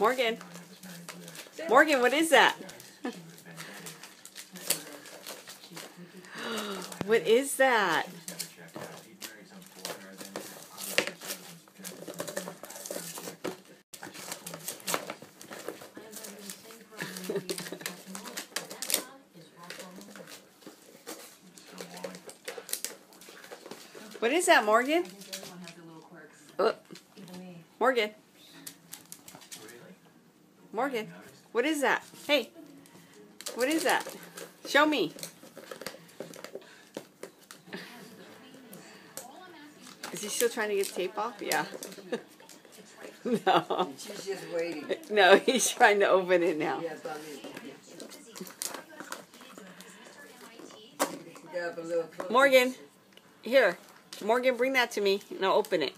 Morgan. Morgan, what is that? What is that? What is that, Morgan? Morgan. Morgan. What is that? Hey. What is that? Show me. Is he still trying to get tape off? Yeah. No. She's just waiting. No, he's trying to open it now. Morgan, here. Morgan, bring that to me and I'll open it.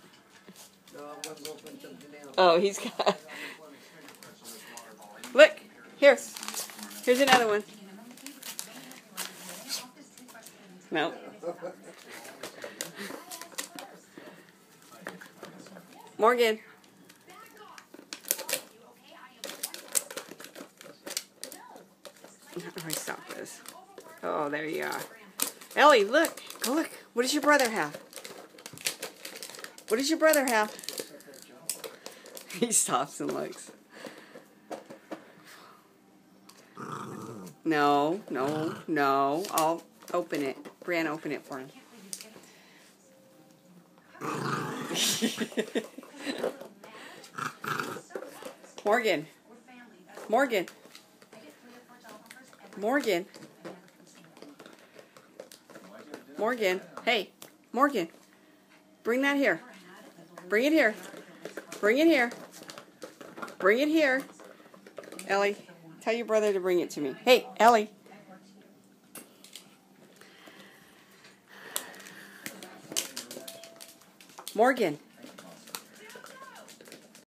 Oh, he's got... Look, here. Here's another one. No. Morgan. Let me stop this. Oh, there you are. Ellie, look. Go look. What does your brother have? What does your brother have? He stops and looks. No, no, no. I'll open it. Brianna, open it for him. Morgan. Morgan. Morgan. Morgan. Hey, Morgan. Bring that here. Bring it here. Bring it here. Bring it here. Ellie, tell your brother to bring it to me. Hey, Ellie. Morgan.